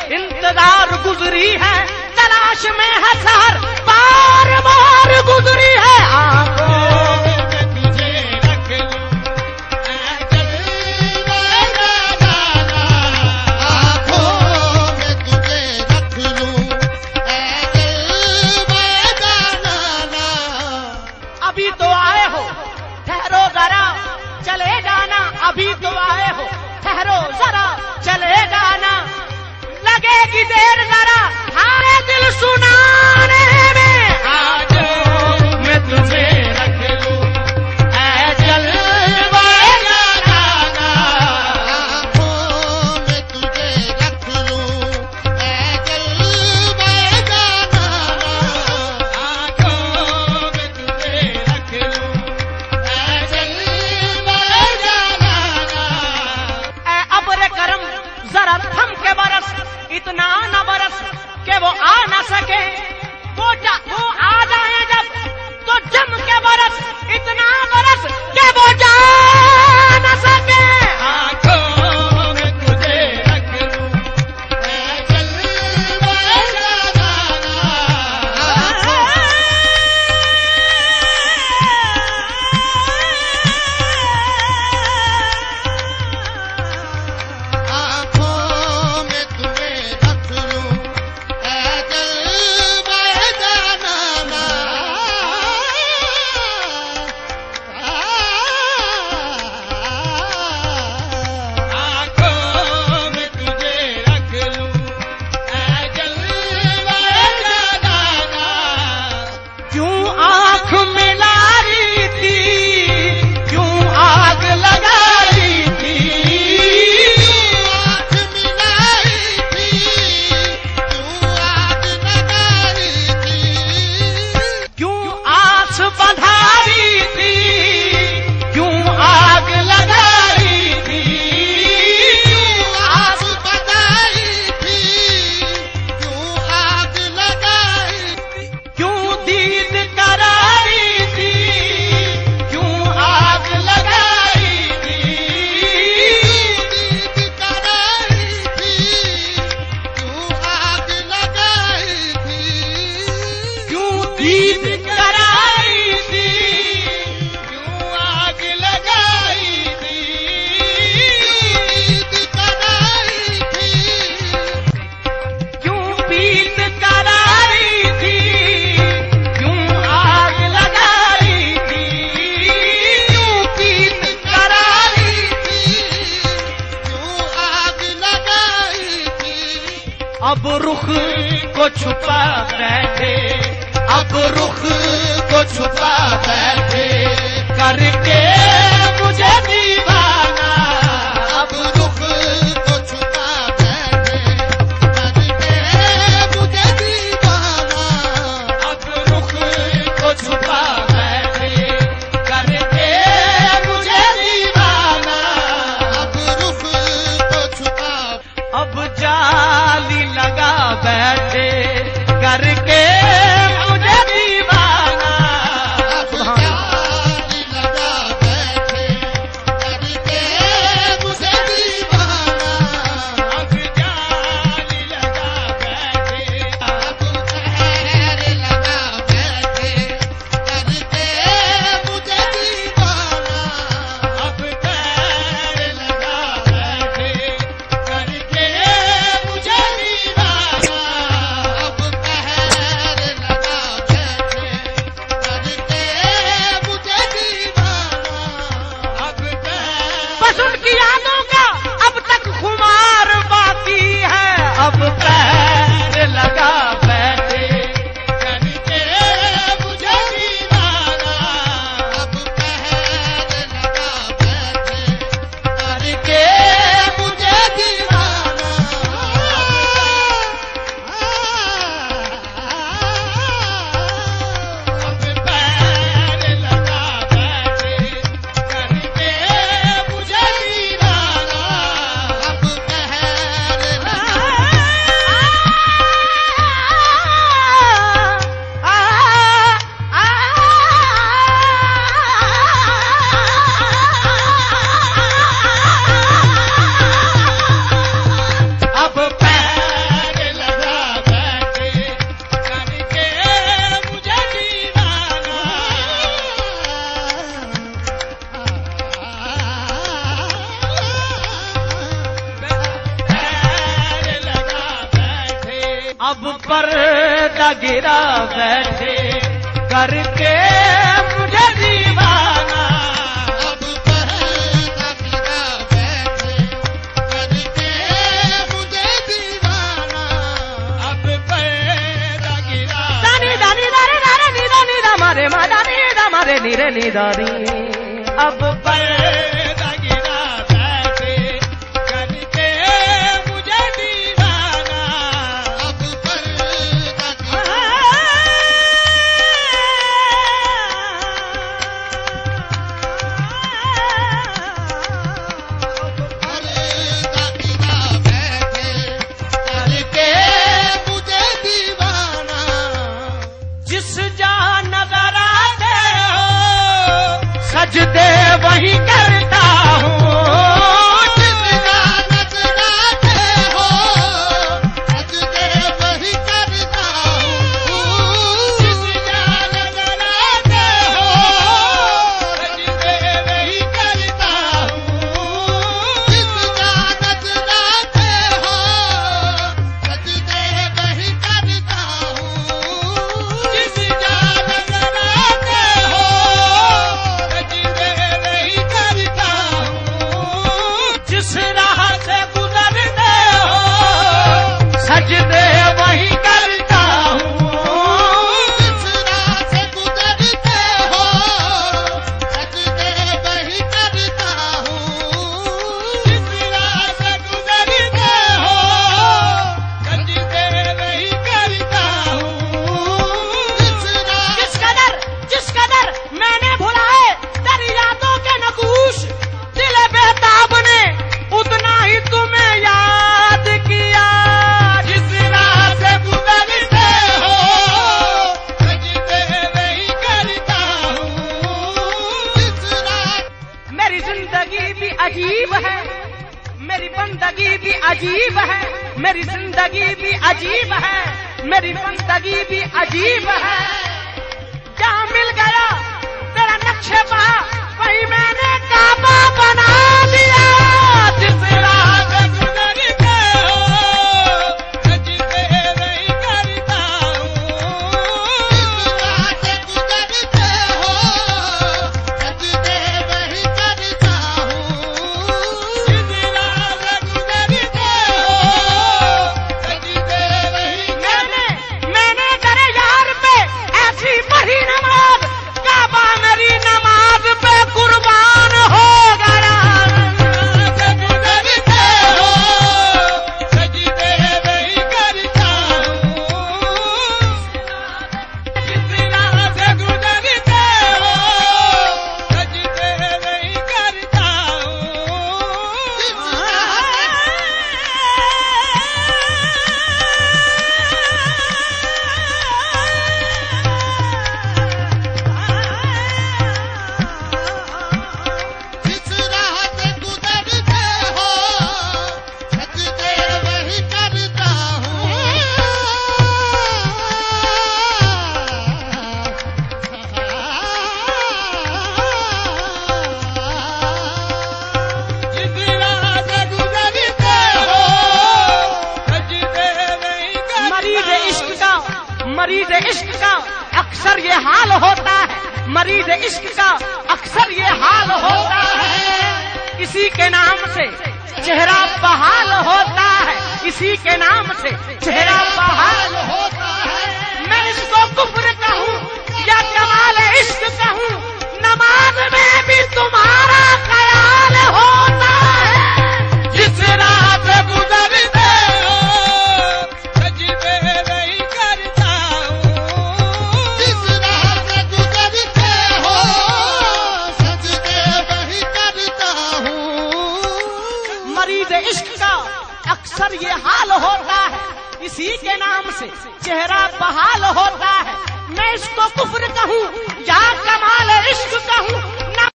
इंतजार गुजरी है, तलाश में है सहर बार बार गुजरी है। आंखों में तुझे रख लूं, आंखों में तुझे रख लूं, अभी तो आए हो ठहरो जरा चले जाना, अभी तो आए हो ठहरो जरा चले जाना, लगेगी देर जरा हारे दिल सुनाने में। आज मैं तुझे रख लूं, ऐ जलवे जाना, आंखों में तुझे रख लूं, ऐ जलवे जाना, आंखों में तुझे रख लूं, ऐ जलवे जाना। ऐ अब्र करम जरा थम के बरस, इतना न बरस कि वो आ न सके, वो आ जाए जब तो जम के बरस, इतना बरस कि वो जा न सके। आंखों में तुझे रख लूं, ऐ जलवे जाना, आंखों में तुझे रख लूं, ऐ जलवे जाना, आंखों में तुझे रख लूं, ऐ जलवे जाना। क्यों आंख मिला रही थी, क्यों आग लगा रही थी, आँख मिलाई थी, क्यों आग लगाई थी, क्यों आस बंधा रही थी, क्यों आग लगा रही थी, आग बताई थी, क्यों आग लगाई थी, क्यों दीद करारी थी, क्यों आग लगाई थी, दीद कराई थी, क्यों आग लगाई थी, क्यों दीद कराई थी, क्यों आग लगाई थी, दीद कराई थी, क्यों पीत करारी थी, क्यों आग लगाई थी, क्यों पीत करारी थी, क्यों आग लगाई थी, अब रुख को छुपा बैठे, अब रुख को छुपा बैठे करके मुझे दीवाना, अब रुख को छुपा बैठे, करके मुझे दीवाना, अब रुख को छुपा बैठे करके मुझे दीवाना, अब रुख को छुपा, अब जाली लगा बैठे करके मुझे दीवाना। अब जाली लगा पर्दा गिरा बैठे करके मुझे दीवाना। अब पर्दा गिरा बैठे करके मुझे दीवाना। अब पर्दा गिरा दानी दानी दारे दारे नीदा नीदा मारे मा दानी दा मारे नीरे नीदारी। अब पर्दा गिरा बैठे करके मुझे दीवाना। अब पर्दा गिरा बैठे करके मुझे दीवाना। जिस जहाँ नजर आते हो सजदे वही करता हूँ। जिस जहाँ नजर आते हो सजदे वही करता हूँ। जिस जहाँ नजर आते हो सजदे वही करता हूँ। जिस जहाँ नजर आते हो सजदे वही करता हूँ। जिस जहाँ नजर आते हो सजदे वही करता हूँ। जिस राह से गुजरते हो सजदे वही करता हूँ। जिस राह से गुजरते हो सजदे वही करता हूँ। जिस राह से गुजरते हो सजदे वही करता हूँ। जिस कदर मैंने भुलाए तेरी यादों के नगूश, दिल बेताब ने उतना ही तुम्हें याद किया। जिस राह से गुजरते हो सजदे वही करता हूँ। मेरी जिंदगी भी अजीब है, मेरी बंदगी भी अजीब है। मेरी जिंदगी भी अजीब है, मेरी बंदगी भी अजीब है। जहाँ मिल गया तेरा नक्शे पहा वहीं मैंने काबा बना दिया। जिस राह से गुजरते हो सजदे वही करता हूँ। जिस राह से गुजरते हो सजदे वही करता हूँ। जिस राह से गुजरते हो सजदे वही मैंने करे यार पे ऐसी बड़ी नमाज, काबा मेरी नमाज पे कुर्बान हो गया। से गुजरते हो सजदे वही करता हूँ। जिस राह से गुजरते हो सजदे वही करता जिस राह से गुजरते हो सजदे वही करता हूँ। जिस राह से गुजरते हो सजदे वही करता। मरीज इश्क का अक्सर ये हाल होता है। मरीज इश्क का अक्सर ये हाल होता है। इसी के नाम से चेहरा बहाल होता है। इसी के नाम से चेहरा बहाल होता है। मैं इसको कुफ्र कहूँ या कमाल इश्क कहूँ, नमाज में भी तुम्हारा ख्याल होता है। जिस राह से गुजरते हो सजदे वही करता हूँ। जिस राह से गुजरते हो सजदे वही करता हूँ। मरीज इश्क का अक्सर ये हाल होता है। इसी के नाम से चेहरा बहाल होता है। मैं इसको कुफ्र कहूँ या कमाल इश्क कहूँ,